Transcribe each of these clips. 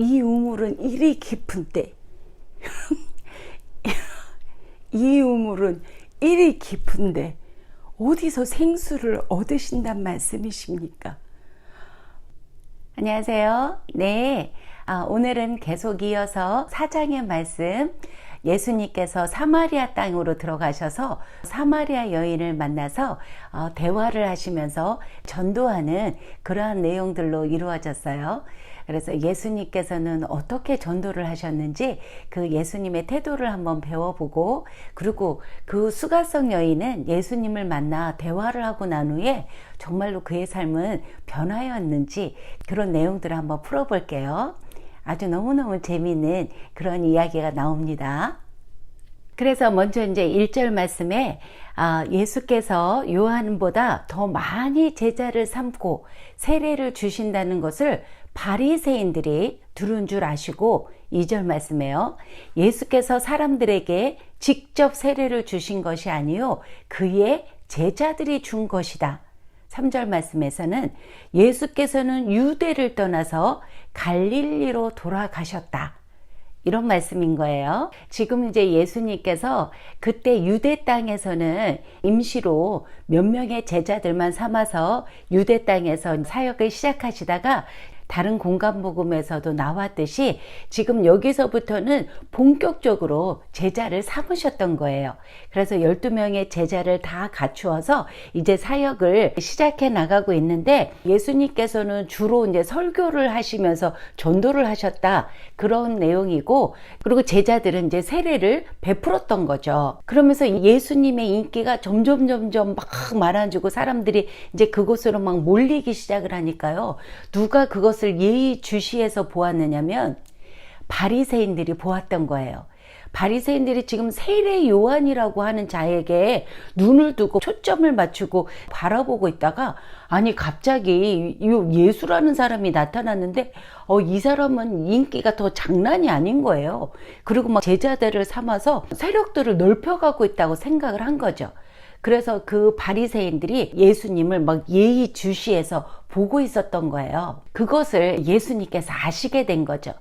이 우물은 이리 깊은데 이 우물은 이리 깊은데 어디서 생수를 얻으신단 말씀이십니까? 안녕하세요. 네, 오늘은 계속 이어서 4장의 말씀, 예수님께서 사마리아 땅으로 들어가셔서 사마리아 여인을 만나서 대화를 하시면서 전도하는 그러한 내용들로 이루어졌어요. 그래서 예수님께서는 어떻게 전도를 하셨는지 그 예수님의 태도를 한번 배워보고, 그리고 그 수가성 여인은 예수님을 만나 대화를 하고 난 후에 정말로 그의 삶은 변화였는지 그런 내용들을 한번 풀어볼게요. 아주 너무너무 재미있는 그런 이야기가 나옵니다. 그래서 먼저 이제 1절 말씀에 예수께서 요한보다 더 많이 제자를 삼고 세례를 주신다는 것을 바리새인들이 들은 줄 아시고, 2절 말씀에요. 예수께서 사람들에게 직접 세례를 주신 것이 아니요 그의 제자들이 준 것이다. 3절 말씀에서는 예수께서는 유대를 떠나서 갈릴리로 돌아가셨다. 이런 말씀인 거예요. 지금 이제 예수님께서 그때 유대 땅에서는 임시로 몇 명의 제자들만 삼아서 유대 땅에서 사역을 시작하시다가 다른 공간복음에서도 나왔듯이 지금 여기서부터는 본격적으로 제자를 삼으셨던 거예요. 그래서 12명의 제자를 다 갖추어서 이제 사역을 시작해 나가고 있는데, 예수님께서는 주로 이제 설교를 하시면서 전도를 하셨다, 그런 내용이고, 그리고 제자들은 이제 세례를 베풀었던 거죠. 그러면서 예수님의 인기가 점점 막 많아지고 사람들이 이제 그곳으로 막 몰리기 시작을 하니까요. 누가 그것을 예의주시해서 보았느냐면 바리새인들이 보았던 거예요. 바리새인들이 지금 세례 요한이라고 하는 자에게 눈을 두고 초점을 맞추고 바라보고 있다가, 아니 갑자기 예수라는 사람이 나타났는데 이 사람은 인기가 더 장난이 아닌 거예요. 그리고 막 제자들을 삼아서 세력들을 넓혀가고 있다고 생각을 한 거죠. 그래서 그 바리새인들이 예수님을 막 예의주시해서 보고 있었던 거예요. 그것을 예수님께서 아시게 된 거죠.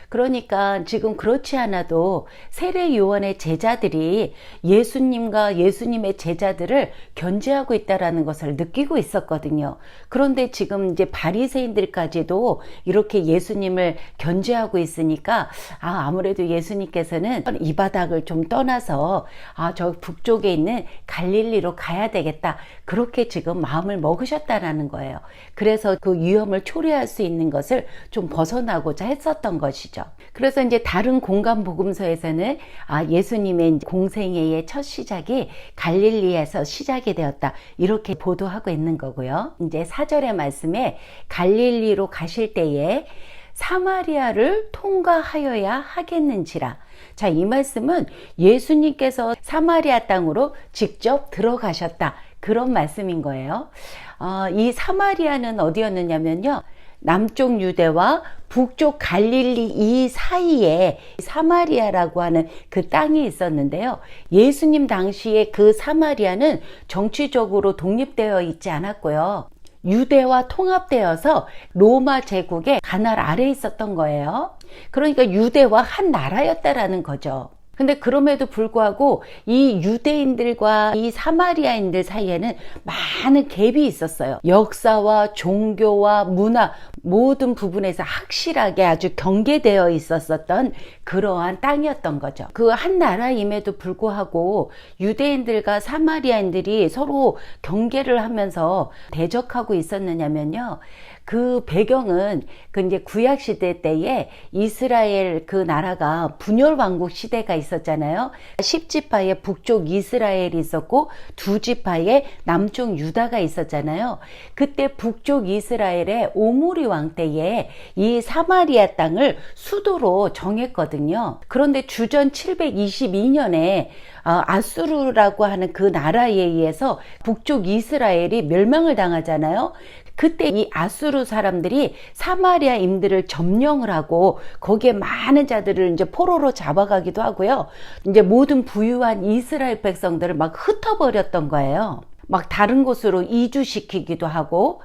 그러니까 지금 그렇지 않아도 세례 요한의 제자들이 예수님과 예수님의 제자들을 견제하고 있다라는 것을 느끼고 있었거든요. 그런데 지금 이제 바리새인들까지도 이렇게 예수님을 견제하고 있으니까 아무래도 예수님께서는 이 바닥을 좀 떠나서 저 북쪽에 있는 갈릴리로 가야 되겠다, 그렇게 지금 마음을 먹으셨다라는 거예요. 그래서 그 위험을 초래할 수 있는 것을 좀 벗어나고자 했었던 것이죠. 그래서 이제 다른 공간 복음서에서는 예수님의 공생애의 첫 시작이 갈릴리에서 시작이 되었다, 이렇게 보도하고 있는 거고요. 이제 4절의 말씀에 갈릴리로 가실 때에 사마리아를 통과하여야 하겠는지라. 자, 이 말씀은 예수님께서 사마리아 땅으로 직접 들어가셨다, 그런 말씀인 거예요. 이 사마리아는 어디였느냐면요, 남쪽 유대와 북쪽 갈릴리 이 사이에 사마리아라고 하는 그 땅이 있었는데요. 예수님 당시에 그 사마리아는 정치적으로 독립되어 있지 않았고요. 유대와 통합되어서 로마 제국의 관할 아래에 있었던 거예요. 그러니까 유대와 한 나라였다라는 거죠. 근데 그럼에도 불구하고 이 유대인들과 이 사마리아인들 사이에는 많은 갭이 있었어요. 역사와 종교와 문화 모든 부분에서 확실하게 아주 경계되어 있었던 그러한 땅이었던 거죠. 그 한 나라임에도 불구하고 유대인들과 사마리아인들이 서로 경계를 하면서 대적하고 있었느냐면요, 그 배경은 그 이제 구약 시대 때에 이스라엘 그 나라가 분열 왕국 시대가 있었잖아요. 10지파의 북쪽 이스라엘이 있었고 2지파의 남쪽 유다가 있었잖아요. 그때 북쪽 이스라엘의 오므리 왕 때에 이 사마리아 땅을 수도로 정했거든요. 그런데 주전 722년에 아수르라고 하는 그 나라에 의해서 북쪽 이스라엘이 멸망을 당하잖아요. 그때 이 아수르 사람들이 사마리아인들을 점령을 하고 거기에 많은 자들을 이제 포로로 잡아가기도 하고요. 이제 모든 부유한 이스라엘 백성들을 막 흩어버렸던 거예요. 막 다른 곳으로 이주시키기도 하고,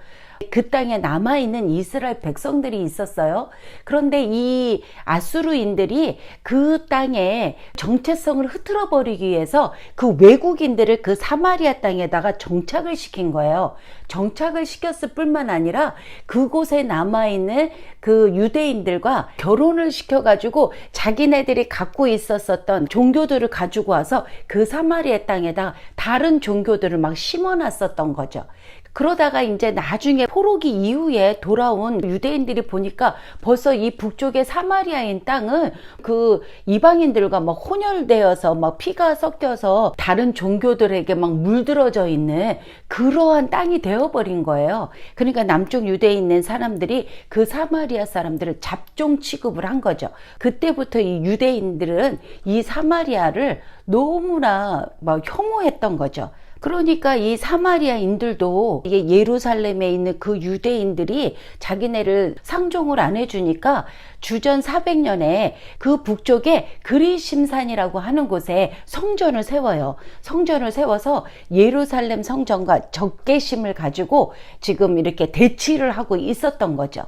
그 땅에 남아있는 이스라엘 백성들이 있었어요. 그런데 이 아수르인들이 그 땅에 정체성을 흐트러 버리기 위해서 그 외국인들을 그 사마리아 땅에다가 정착을 시킨 거예요. 정착을 시켰을 뿐만 아니라 그곳에 남아있는 그 유대인들과 결혼을 시켜가지고 자기네들이 갖고 있었던 종교들을 가지고 와서 그 사마리아 땅에다 다른 종교들을 막 심어놨었던 거죠. 그러다가 이제 나중에 포로기 이후에 돌아온 유대인들이 보니까 벌써 이 북쪽의 사마리아인 땅은 그 이방인들과 막 혼혈되어서 막 피가 섞여서 다른 종교들에게 막 물들어져 있는 그러한 땅이 되어버린 거예요. 그러니까 남쪽 유대에 있는 사람들이 그 사마리아 사람들을 잡종 취급을 한 거죠. 그때부터 이 유대인들은 이 사마리아를 너무나 막 혐오했던 거죠. 그러니까 이 사마리아인들도 이게 예루살렘에 있는 그 유대인들이 자기네를 상종을 안 해주니까 주전 400년에 그 북쪽에 그리심산이라고 하는 곳에 성전을 세워요. 성전을 세워서 예루살렘 성전과 적개심을 가지고 지금 이렇게 대치를 하고 있었던 거죠.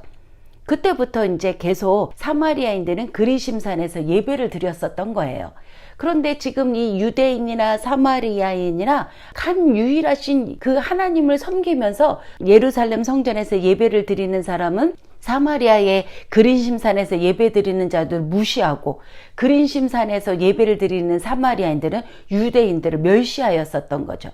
그때부터 이제 계속 사마리아인들은 그리심산에서 예배를 드렸었던 거예요. 그런데 지금 이 유대인이나 사마리아인이나 한 유일하신 그 하나님을 섬기면서 예루살렘 성전에서 예배를 드리는 사람은 사마리아의 그린심산에서 예배 드리는 자들 무시하고 그린심산에서 예배를 드리는 사마리아인들은 유대인들을 멸시하였었던 거죠.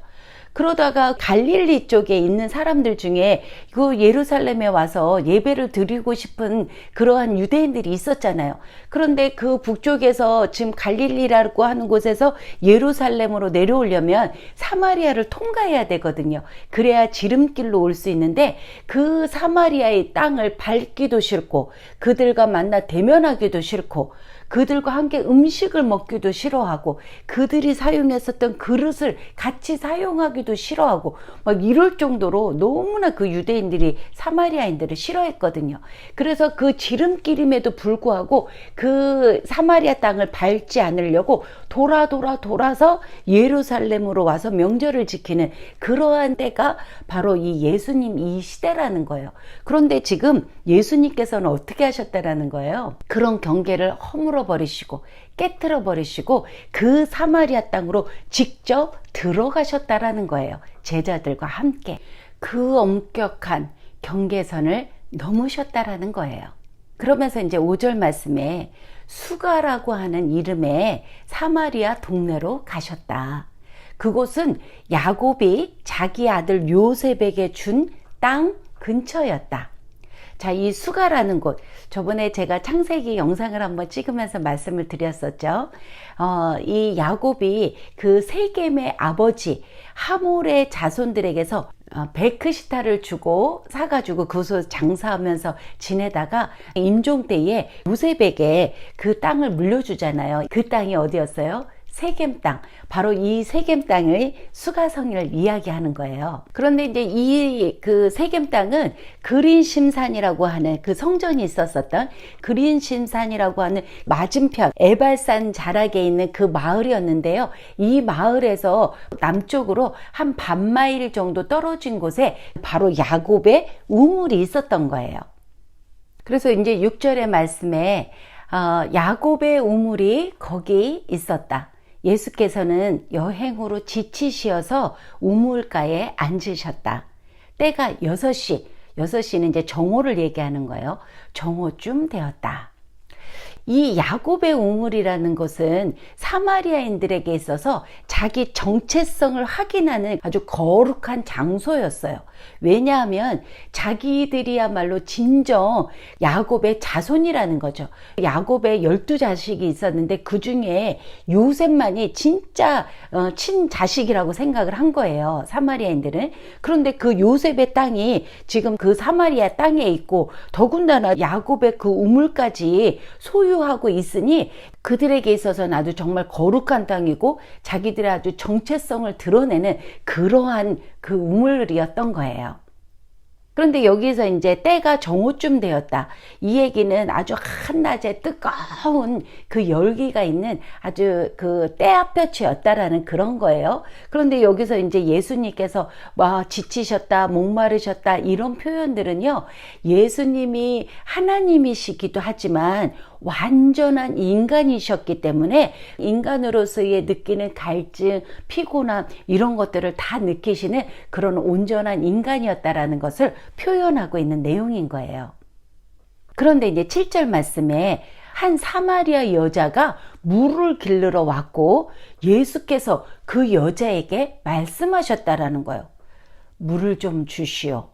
그러다가 갈릴리 쪽에 있는 사람들 중에 그 예루살렘에 와서 예배를 드리고 싶은 그러한 유대인들이 있었잖아요. 그런데 그 북쪽에서 지금 갈릴리라고 하는 곳에서 예루살렘으로 내려오려면 사마리아를 통과해야 되거든요. 그래야 지름길로 올 수 있는데 그 사마리아의 땅을 밟기도 싫고 그들과 만나 대면하기도 싫고 그들과 함께 음식을 먹기도 싫어하고 그들이 사용했었던 그릇을 같이 사용하기도 싫어하고 막 이럴 정도로 너무나 그 유대인들이 사마리아인들을 싫어했거든요. 그래서 그 지름길임에도 불구하고 그 사마리아 땅을 밟지 않으려고 돌아서 예루살렘으로 와서 명절을 지키는 그러한 때가 바로 이 예수님 이 시대라는 거예요. 그런데 지금 예수님께서는 어떻게 하셨다라는 거예요? 그런 경계를 허물어 버리시고 깨트려 버리시고 그 사마리아 땅으로 직접 들어가셨다라는 거예요. 제자들과 함께 그 엄격한 경계선을 넘으셨다라는 거예요. 그러면서 이제 5절 말씀에 수가라고 하는 이름의 사마리아 동네로 가셨다. 그곳은 야곱이 자기 아들 요셉에게 준 땅 근처였다. 자, 이 수가라는 곳, 저번에 제가 창세기 영상을 한번 찍으면서 말씀을 드렸었죠. 이 야곱이 그 세겜의 아버지 하몰의 자손들에게서 베크시타를 주고 사가지고 그곳에서 장사하면서 지내다가 임종 때에 요셉에게 그 땅을 물려주잖아요. 그 땅이 어디였어요? 세겜 땅, 바로 이 세겜 땅의 수가성을 이야기하는 거예요. 그런데 이제 이 그 세겜 땅은 그린심산이라고 하는 그 성전이 있었던 그린심산이라고 하는 맞은편 에발산 자락에 있는 그 마을이었는데요. 이 마을에서 남쪽으로 한 반마일 정도 떨어진 곳에 바로 야곱의 우물이 있었던 거예요. 그래서 이제 6절의 말씀에 야곱의 우물이 거기 있었다. 예수께서는 여행으로 지치시어서 우물가에 앉으셨다. 때가 6시는 이제 정오를 얘기하는 거예요. 정오쯤 되었다. 이 야곱의 우물이라는 것은 사마리아인들에게 있어서 자기 정체성을 확인하는 아주 거룩한 장소였어요. 왜냐하면 자기들이야말로 진정 야곱의 자손이라는 거죠. 야곱의 12자식이 있었는데 그 중에 요셉만이 진짜 친자식이라고 생각을 한 거예요. 사마리아인들은. 그런데 그 요셉의 땅이 지금 그 사마리아 땅에 있고 더군다나 야곱의 그 우물까지 소유하고 있으니 그들에게 있어서는 아주 정말 거룩한 땅이고 자기들의 아주 정체성을 드러내는 그러한 그 우물이었던 거예요. 그런데 여기서 이제 때가 정오쯤 되었다. 이 얘기는 아주 한낮에 뜨거운 그 열기가 있는 아주 그 때압볕이었다라는 그런 거예요. 그런데 여기서 이제 예수님께서 지치셨다, 목마르셨다 이런 표현들은요, 예수님이 하나님이시기도 하지만 완전한 인간이셨기 때문에 인간으로서의 느끼는 갈증, 피곤함 이런 것들을 다 느끼시는 그런 온전한 인간이었다라는 것을 표현하고 있는 내용인 거예요. 그런데 이제 7절 말씀에 한 사마리아 여자가 물을 길르러 왔고 예수께서 그 여자에게 말씀하셨다라는 거예요. 물을 좀 주시오.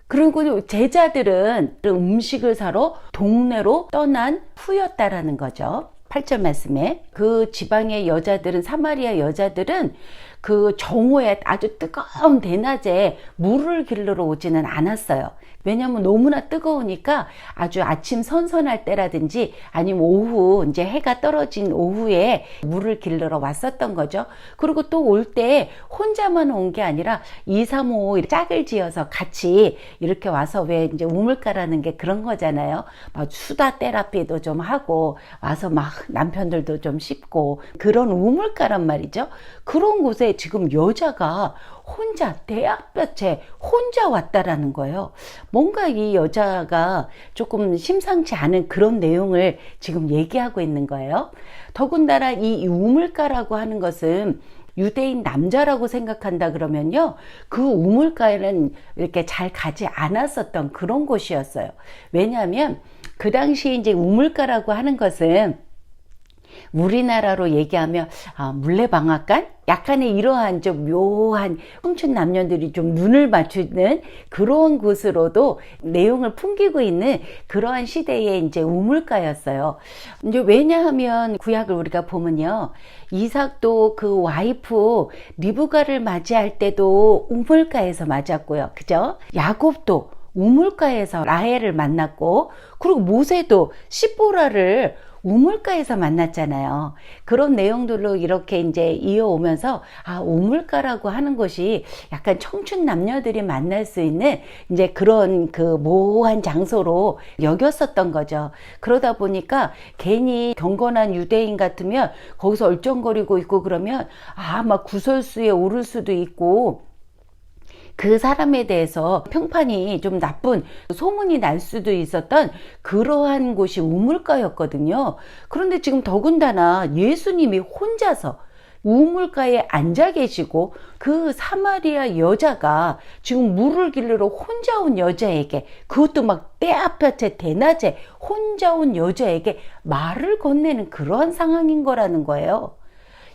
그리고 제자들은 음식을 사러 동네로 떠난 후였다라는 거죠. 8절 말씀에 그 지방의 여자들은, 사마리아 여자들은 그 정오에 아주 뜨거운 대낮에 물을 길르러 오지는 않았어요. 왜냐하면 너무나 뜨거우니까 아주 아침 선선할 때라든지 아니면 오후, 이제 해가 떨어진 오후에 물을 길르러 왔었던 거죠. 그리고 또 올 때 혼자만 온 게 아니라 2, 3, 5 짝을 지어서 같이 이렇게 와서, 왜 이제 우물가라는 게 그런 거잖아요. 막 수다 테라피도 좀 하고 와서 막 남편들도 좀 씹고 그런 우물가란 말이죠. 그런 곳에 지금 여자가 혼자 대압볕에 혼자 왔다라는 거예요. 뭔가 이 여자가 조금 심상치 않은 그런 내용을 지금 얘기하고 있는 거예요. 더군다나 이 우물가라고 하는 것은 유대인 남자라고 생각한다 그러면요, 그 우물가에는 이렇게 잘 가지 않았었던 그런 곳이었어요. 왜냐하면 그 당시에 이제 우물가라고 하는 것은 우리나라로 얘기하면 물레방앗간? 약간의 이러한 좀 묘한 청춘 남녀들이 좀 눈을 맞추는 그런 곳으로도 내용을 풍기고 있는 그러한 시대의 이제 우물가였어요. 이제 왜냐하면 구약을 우리가 보면요, 이삭도 그 와이프 리브가를 맞이할 때도 우물가에서 맞았고요. 그죠? 야곱도 우물가에서 라헬을 만났고, 그리고 모세도 시보라를 우물가에서 만났잖아요. 그런 내용들로 이렇게 이제 이어오면서 우물가라고 하는 것이 약간 청춘 남녀들이 만날 수 있는 이제 그런 그 모호한 장소로 여겼었던 거죠. 그러다 보니까 괜히 경건한 유대인 같으면 거기서 얼쩡거리고 있고 그러면 막 구설수에 오를 수도 있고, 그 사람에 대해서 평판이 좀 나쁜 소문이 날 수도 있었던 그러한 곳이 우물가였거든요. 그런데 지금 더군다나 예수님이 혼자서 우물가에 앉아 계시고 그 사마리아 여자가 지금 물을 길르러 혼자 온 여자에게, 그것도 막 때압볕에 대낮에 혼자 온 여자에게 말을 건네는 그러한 상황인 거라는 거예요.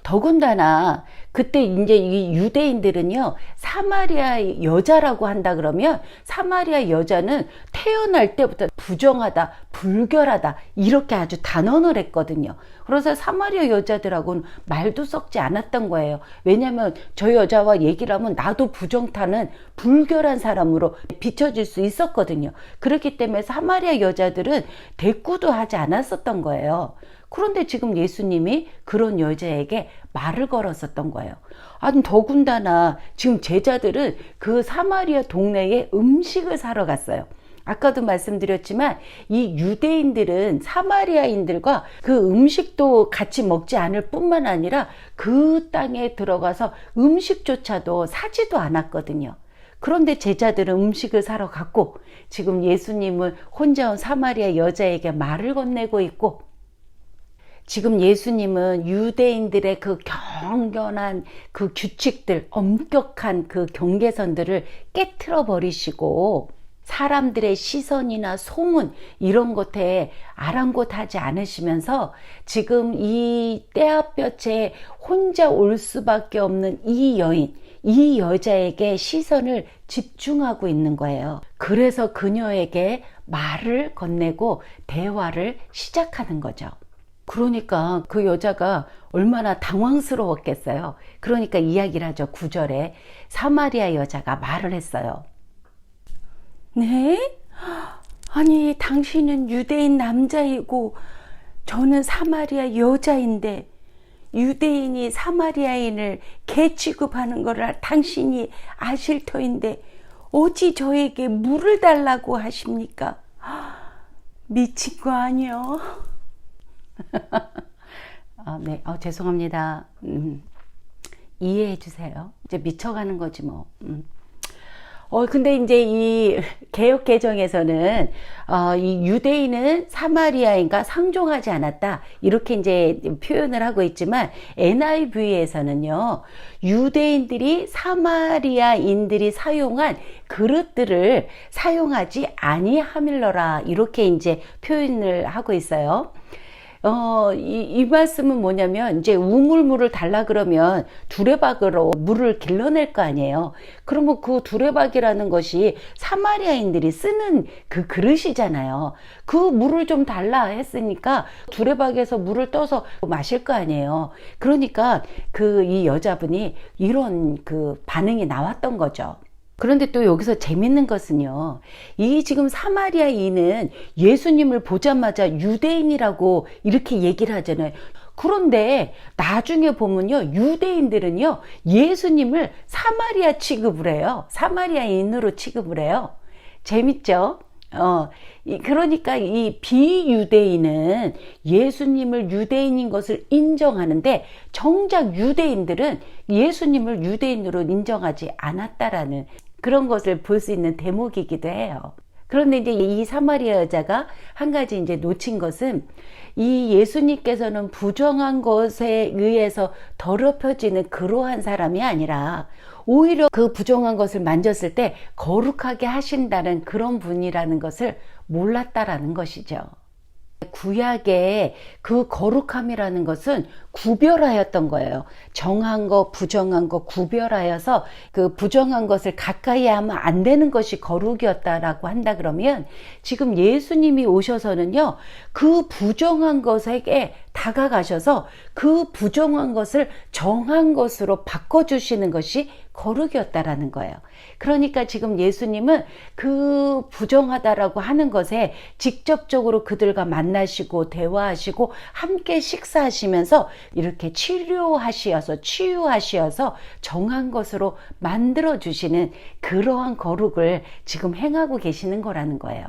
더군다나 그때 이제 이 유대인들은요, 사마리아 여자라고 한다 그러면 사마리아 여자는 태어날 때부터 부정하다, 불결하다 이렇게 아주 단언을 했거든요. 그래서 사마리아 여자들하고는 말도 섞지 않았던 거예요. 왜냐하면 저 여자와 얘기를 하면 나도 부정타는 불결한 사람으로 비춰질 수 있었거든요. 그렇기 때문에 사마리아 여자들은 대꾸도 하지 않았었던 거예요. 그런데 지금 예수님이 그런 여자에게 말을 걸었었던 거예요. 더군다나 지금 제자들은 그 사마리아 동네에 음식을 사러 갔어요. 아까도 말씀드렸지만 이 유대인들은 사마리아인들과 그 음식도 같이 먹지 않을 뿐만 아니라 그 땅에 들어가서 음식조차도 사지도 않았거든요. 그런데 제자들은 음식을 사러 갔고, 지금 예수님은 혼자 온 사마리아 여자에게 말을 건네고 있고, 지금 예수님은 유대인들의 그 경건한 그 규칙들, 엄격한 그 경계선들을 깨트려 버리시고 사람들의 시선이나 소문 이런 것에 아랑곳하지 않으시면서 지금 이 때압볕에 혼자 올 수밖에 없는 이 여인, 이 여자에게 시선을 집중하고 있는 거예요. 그래서 그녀에게 말을 건네고 대화를 시작하는 거죠. 그러니까 그 여자가 얼마나 당황스러웠겠어요. 그러니까 이야기를 하죠. 9절에 사마리아 여자가 말을 했어요. 네? 아니, 당신은 유대인 남자이고 저는 사마리아 여자인데 유대인이 사마리아인을 개 취급하는 거를 당신이 아실 터인데 어찌 저에게 물을 달라고 하십니까? 미친 거 아니요? 네, 죄송합니다. 이해해 주세요. 이제 미쳐가는 거지 뭐. 근데 이제 이 개역 개정에서는 이 유대인은 사마리아인과 상종하지 않았다 이렇게 이제 표현을 하고 있지만 NIV에서는요 유대인들이 사마리아인들이 사용한 그릇들을 사용하지 아니하밀러라 이렇게 이제 표현을 하고 있어요. 이 말씀은 뭐냐면, 이제 우물물을 달라 그러면 두레박으로 물을 길러낼 거 아니에요. 그러면 그 두레박이라는 것이 사마리아인들이 쓰는 그 그릇이잖아요. 그 물을 좀 달라 했으니까 두레박에서 물을 떠서 마실 거 아니에요. 그러니까 이 여자분이 이런 그 반응이 나왔던 거죠. 그런데 또 여기서 재밌는 것은요, 이 지금 사마리아인은 예수님을 보자마자 유대인이라고 이렇게 얘기를 하잖아요. 그런데 나중에 보면요, 유대인들은요, 예수님을 사마리아 취급을 해요. 사마리아인으로 취급을 해요. 재밌죠? 그러니까 이 비유대인은 예수님을 유대인인 것을 인정하는데 정작 유대인들은 예수님을 유대인으로 인정하지 않았다라는 그런 것을 볼 수 있는 대목이기도 해요. 그런데 이제 이 사마리아 여자가 한 가지 이제 놓친 것은 이 예수님께서는 부정한 것에 의해서 더럽혀지는 그러한 사람이 아니라 오히려 그 부정한 것을 만졌을 때 거룩하게 하신다는 그런 분이라는 것을 몰랐다라는 것이죠. 구약의 그 거룩함이라는 것은 구별하였던 거예요. 정한 거, 부정한 거 구별하여서 그 부정한 것을 가까이 하면 안 되는 것이 거룩이었다라고 한다 그러면 지금 예수님이 오셔서는요, 그 부정한 것에게 다가가셔서 그 부정한 것을 정한 것으로 바꿔주시는 것이 거룩이었다라는 거예요. 그러니까 지금 예수님은 그 부정하다라고 하는 것에 직접적으로 그들과 만나시고 대화하시고 함께 식사하시면서 이렇게 치유하시어서 정한 것으로 만들어 주시는 그러한 거룩을 지금 행하고 계시는 거라는 거예요.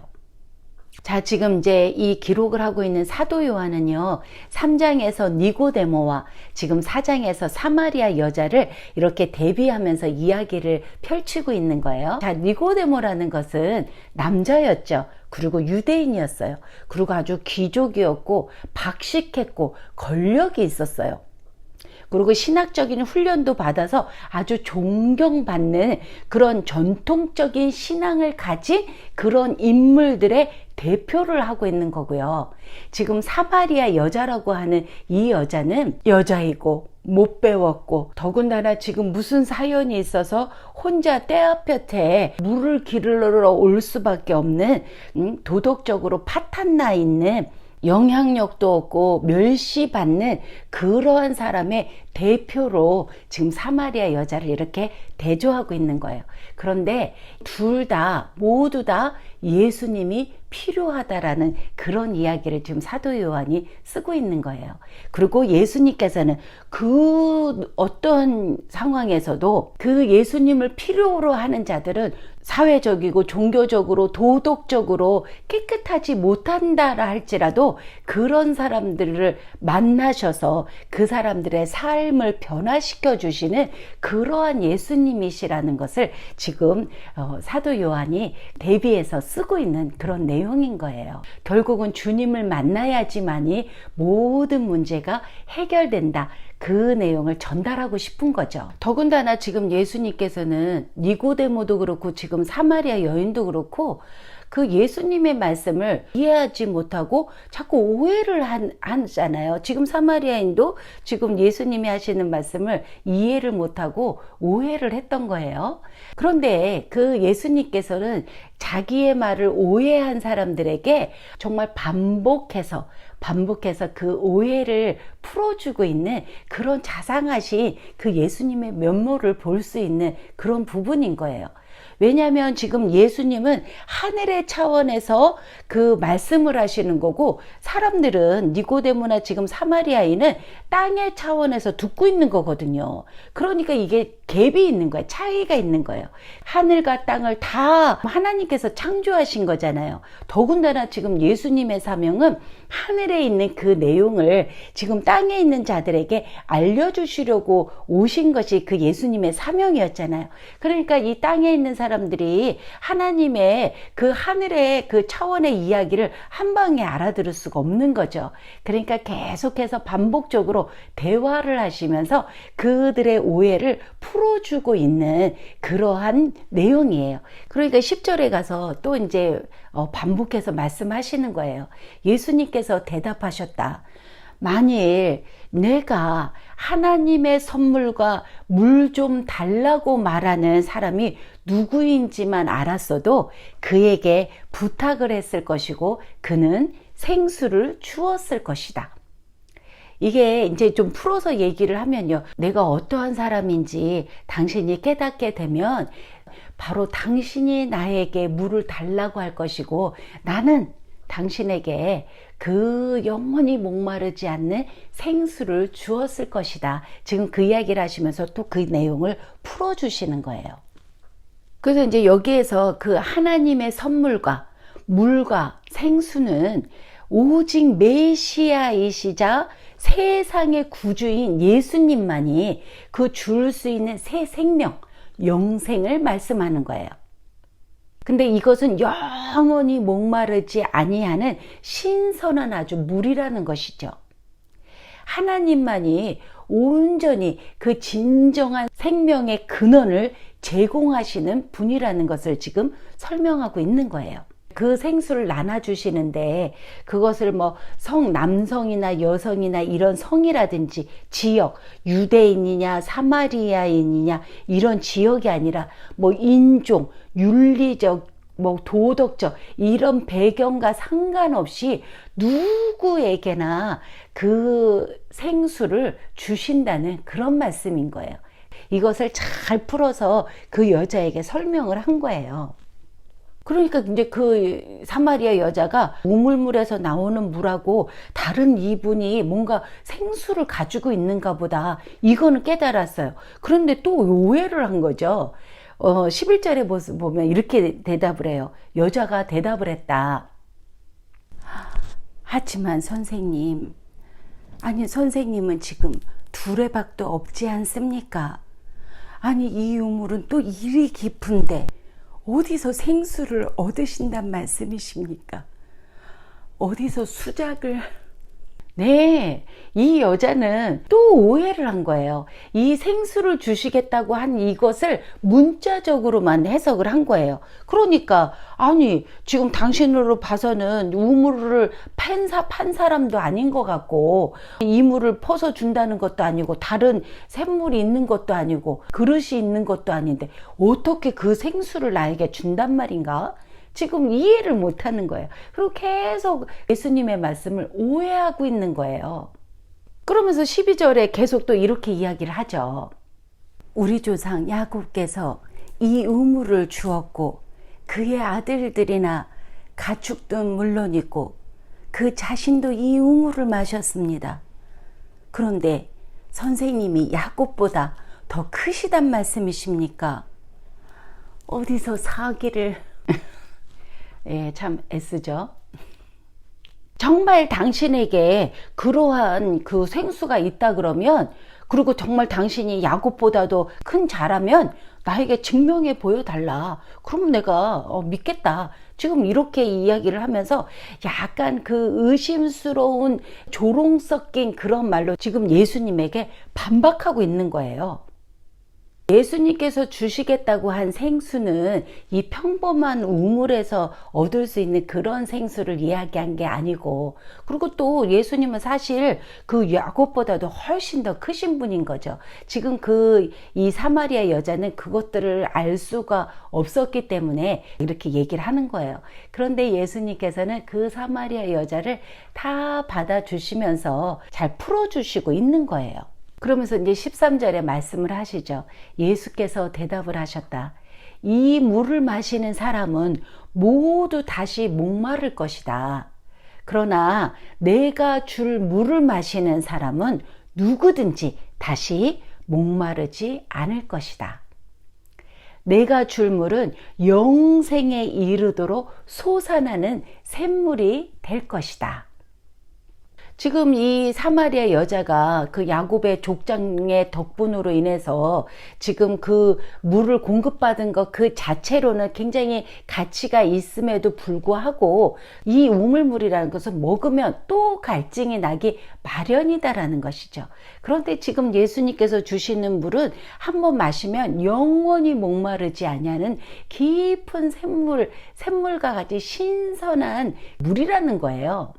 자, 지금 이제 이 기록을 하고 있는 사도 요한은요, 3장에서 니고데모와 지금 4장에서 사마리아 여자를 이렇게 대비하면서 이야기를 펼치고 있는 거예요. 자, 니고데모라는 것은 남자였죠. 그리고 유대인이었어요. 그리고 아주 귀족이었고 박식했고 권력이 있었어요. 그리고 신학적인 훈련도 받아서 아주 존경받는 그런 전통적인 신앙을 가진 그런 인물들의 대표를 하고 있는 거고요. 지금 사마리아 여자라고 하는 이 여자는 여자이고 못 배웠고 더군다나 지금 무슨 사연이 있어서 혼자 때아볕에 물을 기르러 올 수밖에 없는 도덕적으로 파탄나 있는 영향력도 없고 멸시받는 그러한 사람의 대표로 지금 사마리아 여자를 이렇게 대조하고 있는 거예요. 그런데 모두 다 예수님이 필요하다라는 그런 이야기를 지금 사도 요한이 쓰고 있는 거예요. 그리고 예수님께서는 그 어떤 상황에서도 그 예수님을 필요로 하는 자들은 사회적이고 종교적으로 도덕적으로 깨끗하지 못한다라 할지라도 그런 사람들을 만나셔서 그 사람들의 삶을 변화시켜 주시는 그러한 예수님이시라는 것을 지금 사도 요한이 대비해서 쓰고 있는 그런 내용인 거예요. 결국은 주님을 만나야지만이 모든 문제가 해결된다. 그 내용을 전달하고 싶은 거죠. 더군다나 지금 예수님께서는 니고데모도 그렇고 지금 사마리아 여인도 그렇고 그 예수님의 말씀을 이해하지 못하고 자꾸 오해를 하잖아요. 지금 사마리아인도 지금 예수님이 하시는 말씀을 이해를 못하고 오해를 했던 거예요. 그런데 그 예수님께서는 자기의 말을 오해한 사람들에게 정말 반복해서 그 오해를 풀어주고 있는 그런 자상하신 그 예수님의 면모를 볼 수 있는 그런 부분인 거예요. 왜냐하면 지금 예수님은 하늘의 차원에서 그 말씀을 하시는 거고, 사람들은 니고데모나 지금 사마리아인은 땅의 차원에서 듣고 있는 거거든요. 그러니까 이게 갭이 있는 거예요. 차이가 있는 거예요. 하늘과 땅을 다 하나님께서 창조하신 거잖아요. 더군다나 지금 예수님의 사명은 하늘에 있는 그 내용을 지금 땅에 있는 자들에게 알려주시려고 오신 것이 그 예수님의 사명이었잖아요. 그러니까 이 땅에 있는 사람들이 하나님의 그 하늘의 그 차원의 이야기를 한 방에 알아들을 수가 없는 거죠. 그러니까 계속해서 반복적으로 대화를 하시면서 그들의 오해를 풀어주고 있는 그러한 내용이에요. 그러니까 10절에 가서 또 이제 반복해서 말씀하시는 거예요. 예수님께서 대답하셨다. 만일 내가 하나님의 선물과 물 좀 달라고 말하는 사람이 누구인지만 알았어도 그에게 부탁을 했을 것이고 그는 생수를 주었을 것이다. 이게 이제 좀 풀어서 얘기를 하면요. 내가 어떠한 사람인지 당신이 깨닫게 되면 바로 당신이 나에게 물을 달라고 할 것이고 나는 당신에게 그 영원히 목마르지 않는 생수를 주었을 것이다. 지금 그 이야기를 하시면서 또 그 내용을 풀어주시는 거예요. 그래서 이제 여기에서 그 하나님의 선물과 물과 생수는 오직 메시아이시자 세상의 구주인 예수님만이 그 줄 수 있는 새 생명, 영생을 말씀하는 거예요. 근데 이것은 영원히 목마르지 아니하는 신선한 아주 물이라는 것이죠. 하나님만이 온전히 그 진정한 생명의 근원을 제공하시는 분이라는 것을 지금 설명하고 있는 거예요. 그 생수를 나눠주시는데 그것을 뭐 남성이나 여성이나 이런 성이라든지 지역, 유대인이냐 사마리아인이냐 이런 지역이 아니라 뭐 인종, 윤리적, 뭐 도덕적 이런 배경과 상관없이 누구에게나 그 생수를 주신다는 그런 말씀인 거예요. 이것을 잘 풀어서 그 여자에게 설명을 한 거예요. 그러니까 이제 그 사마리아 여자가 우물물에서 나오는 물하고 다른 이분이 뭔가 생수를 가지고 있는가 보다 이거는 깨달았어요. 그런데 또 오해를 한 거죠. 11절에 보면 이렇게 대답을 해요. 여자가 대답을 했다. 하지만 선생님, 아니 선생님은 지금 두레박도 없지 않습니까? 아니 이 우물은 또 이리 깊은데 어디서 생수를 얻으신단 말씀이십니까? 어디서 수작을... 네, 이 여자는 또 오해를 한 거예요. 이 생수를 주시겠다고 한 이것을 문자적으로만 해석을 한 거예요. 그러니까 아니 지금 당신으로 봐서는 우물을 판 사람도 아닌 것 같고 이 물을 퍼서 준다는 것도 아니고 다른 샘물이 있는 것도 아니고 그릇이 있는 것도 아닌데 어떻게 그 생수를 나에게 준단 말인가? 지금 이해를 못하는 거예요. 그리고 계속 예수님의 말씀을 오해하고 있는 거예요. 그러면서 12절에 계속 또 이렇게 이야기를 하죠. 우리 조상 야곱께서 이 우물을 주었고 그의 아들들이나 가축도 물론이고 그 자신도 이 우물을 마셨습니다. 그런데 선생님이 야곱보다 더 크시단 말씀이십니까? 어디서 사기를... 예, 참 애쓰죠. 정말 당신에게 그러한 그 생수가 있다 그러면, 그리고 정말 당신이 야곱보다도 큰 자라면 나에게 증명해 보여달라. 그럼 내가 믿겠다. 지금 이렇게 이야기를 하면서 약간 그 의심스러운 조롱 섞인 그런 말로 지금 예수님에게 반박하고 있는 거예요. 예수님께서 주시겠다고 한 생수는 이 평범한 우물에서 얻을 수 있는 그런 생수를 이야기한 게 아니고, 그리고 또 예수님은 사실 그 야곱보다도 훨씬 더 크신 분인 거죠. 지금 이 사마리아 여자는 그것들을 알 수가 없었기 때문에 이렇게 얘기를 하는 거예요. 그런데 예수님께서는 그 사마리아 여자를 다 받아주시면서 잘 풀어주시고 있는 거예요. 그러면서 이제 13절에 말씀을 하시죠. 예수께서 대답을 하셨다. 이 물을 마시는 사람은 모두 다시 목마를 것이다. 그러나 내가 줄 물을 마시는 사람은 누구든지 다시 목마르지 않을 것이다. 내가 줄 물은 영생에 이르도록 솟아나는 샘물이 될 것이다. 지금 이 사마리아 여자가 그 야곱의 족장의 덕분으로 인해서 지금 그 물을 공급받은 것 그 자체로는 굉장히 가치가 있음에도 불구하고 이 우물물이라는 것은 먹으면 또 갈증이 나기 마련이다라는 것이죠. 그런데 지금 예수님께서 주시는 물은 한번 마시면 영원히 목마르지 아니하는 깊은 샘물과 같이 신선한 물이라는 거예요.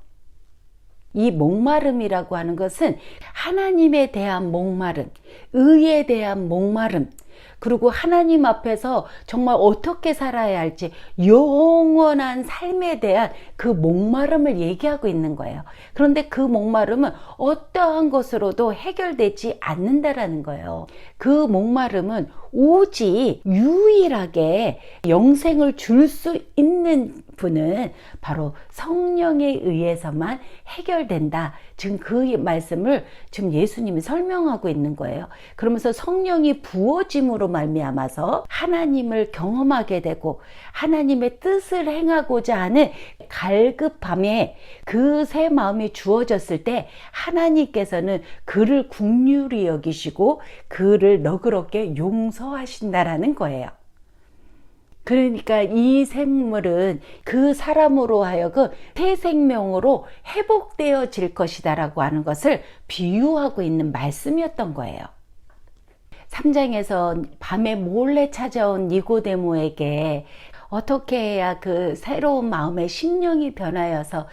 이 목마름이라고 하는 것은 하나님에 대한 목마름, 의에 대한 목마름, 그리고 하나님 앞에서 정말 어떻게 살아야 할지 영원한 삶에 대한 그 목마름을 얘기하고 있는 거예요. 그런데 그 목마름은 어떠한 것으로도 해결되지 않는다라는 거예요. 그 목마름은 오직 유일하게 영생을 줄 수 있는 분은 바로 성령에 의해서만 해결된다. 지금 그 말씀을 지금 예수님이 설명하고 있는 거예요. 그러면서 성령이 부어짐으로 말미암아서 하나님을 경험하게 되고 하나님의 뜻을 행하고자 하는 갈급함에 그 새 마음이 주어졌을 때 하나님께서는 그를 긍휼히 여기시고 그를 너그럽게 용서하신다라는 거예요. 그러니까 이 샘물은 그 사람으로 하여금 새 생명으로 회복되어질 것이다 라고 하는 것을 비유하고 있는 말씀이었던 거예요. 3장에서 밤에 몰래 찾아온 니고데모에게 어떻게 해야 그 새로운 마음의 심령이 변하여서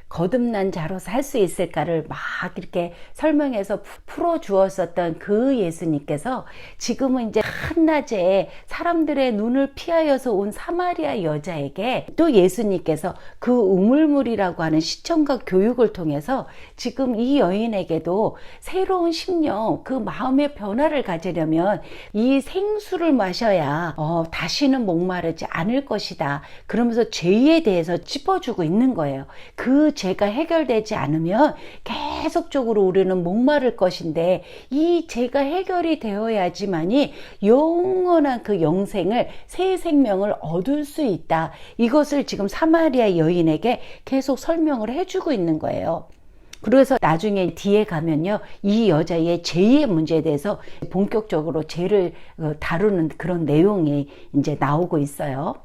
거듭난 자로 살 수 있을까를 막 이렇게 설명해서 풀어주었었던 그 예수님께서 지금은 이제 한낮에 사람들의 눈을 피하여서 온 사마리아 여자에게 또 예수님께서 그 우물물이라고 하는 시청과 교육을 통해서 지금 이 여인에게도 새로운 심령, 그 마음의 변화를 가지려면 이 생수를 마셔야 다시는 목마르지 않을 것이다. 그러면서 죄에 대해서 짚어주고 있는 거예요. 그 죄가 해결되지 않으면 계속적으로 우리는 목마를 것인데 이 죄가 해결이 되어야지만이 영원한 그 영생을 새 생명을 얻을 수 있다. 이것을 지금 사마리아 여인에게 계속 설명을 해주고 있는 거예요. 그래서 나중에 뒤에 가면요, 이 여자의 죄의 문제에 대해서 본격적으로 죄를 다루는 그런 내용이 이제 나오고 있어요.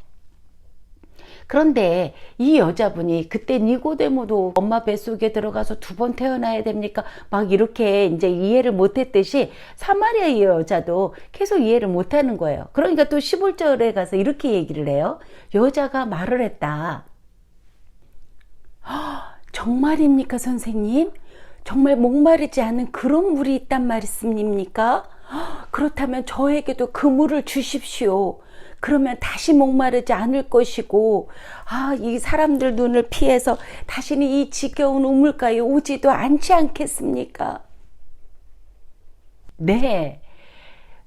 그런데 이 여자분이 그때 니고데모도 엄마 뱃속에 들어가서 2번 태어나야 됩니까? 막 이렇게 이제 이해를 못했듯이 사마리아 여자도 계속 이해를 못하는 거예요. 그러니까 또 15절에 가서 이렇게 얘기를 해요. 여자가 말을 했다. 정말입니까, 선생님? 정말 목마르지 않은 그런 물이 있단 말씀입니까? 그렇다면 저에게도 그 물을 주십시오. 그러면 다시 목마르지 않을 것이고, 이 사람들 눈을 피해서 다시는 이 지겨운 우물가에 오지도 않지 않겠습니까? 네.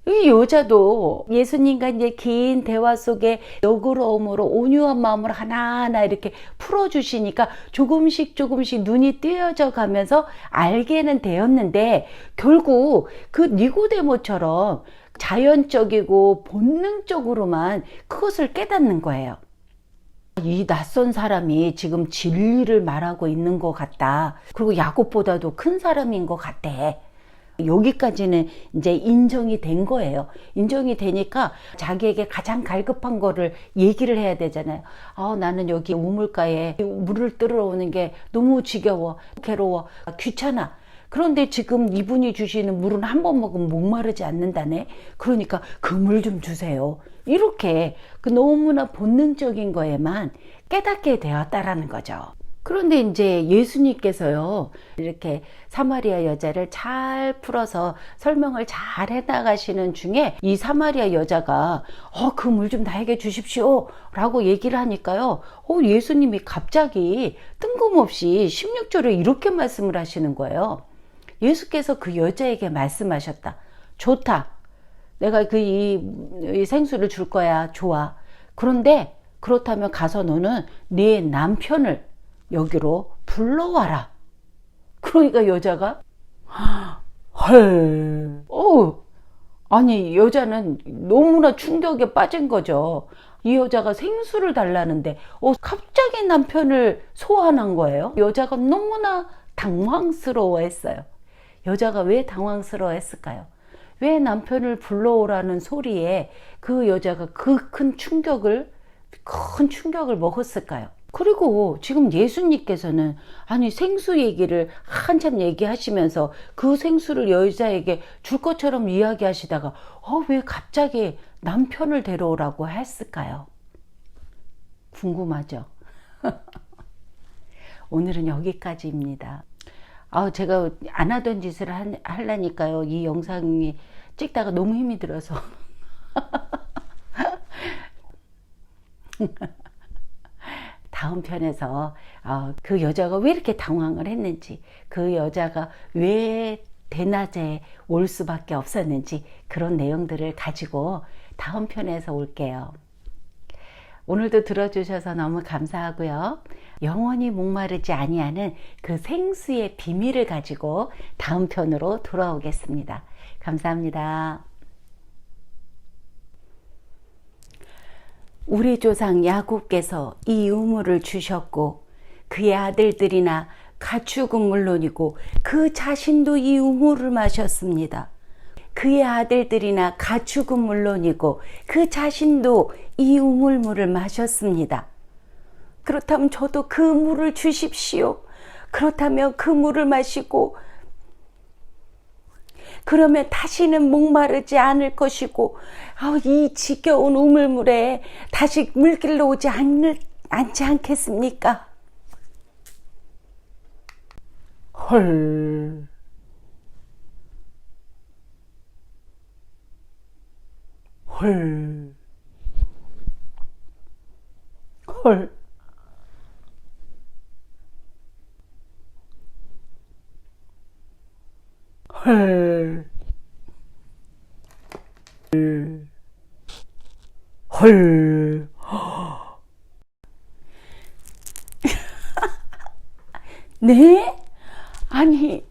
이 여자도 예수님과 이제 긴 대화 속에 너그러움으로 온유한 마음으로 하나하나 이렇게 풀어주시니까 조금씩 눈이 띄어져 가면서 알게는 되었는데, 결국 그 니고데모처럼 자연적이고 본능적으로만 그것을 깨닫는 거예요. 이 낯선 사람이 지금 진리를 말하고 있는 것 같다. 그리고 야곱보다도 큰 사람인 것 같대. 여기까지는 이제 인정이 된 거예요. 인정이 되니까 자기에게 가장 갈급한 거를 얘기를 해야 되잖아요. 나는 여기 우물가에 물을 뜨러 오는 게 너무 지겨워, 괴로워, 귀찮아. 그런데 지금 이분이 주시는 물은 한 번 먹으면 목마르지 않는다네. 그러니까 그 물 좀 주세요. 이렇게 그 너무나 본능적인 거에만 깨닫게 되었다라는 거죠. 그런데 이제 예수님께서요, 이렇게 사마리아 여자를 잘 풀어서 설명을 잘 해나가시는 중에 이 사마리아 여자가 그 물 좀 나에게 주십시오 라고 얘기를 하니까요, 예수님이 갑자기 뜬금없이 16절에 이렇게 말씀을 하시는 거예요. 예수께서 그 여자에게 말씀하셨다. 좋다. 내가 이 생수를 줄 거야. 좋아. 그런데 그렇다면 가서 너는 네 남편을 여기로 불러와라. 그러니까 여자가 헐. 아니 여자는 너무나 충격에 빠진 거죠. 이 여자가 생수를 달라는데 갑자기 남편을 소환한 거예요. 여자가 너무나 당황스러워했어요. 여자가 왜 당황스러워했을까요? 왜 남편을 불러오라는 소리에 그 여자가 큰 충격을 먹었을까요? 그리고 지금 예수님께서는 아니 생수 얘기를 한참 얘기하시면서 그 생수를 여자에게 줄 것처럼 이야기하시다가 왜 갑자기 남편을 데려오라고 했을까요? 궁금하죠? 오늘은 여기까지입니다. 제가 안 하던 짓을 하려니까요. 이 영상이 찍다가 너무 힘이 들어서 다음 편에서 그 여자가 왜 이렇게 당황을 했는지, 그 여자가 왜 대낮에 올 수밖에 없었는지 그런 내용들을 가지고 다음 편에서 올게요. 오늘도 들어주셔서 너무 감사하고요. 영원히 목마르지 아니하는 그 생수의 비밀을 가지고 다음 편으로 돌아오겠습니다. 감사합니다. 우리 조상 야곱께서 이 우물을 주셨고 그의 아들들이나 가축은 물론이고 그 자신도 이 우물을 마셨습니다. 그의 아들들이나 가축은 물론이고 그 자신도 이 우물물을 마셨습니다. 그렇다면 저도 그 물을 주십시오. 그렇다면 그 물을 마시고 그러면 다시는 목마르지 않을 것이고 이 지겨운 우물물에 다시 물길로 오지 않지 않겠습니까? 헐. 헐. 헐. 헐. 헐. 네? 아니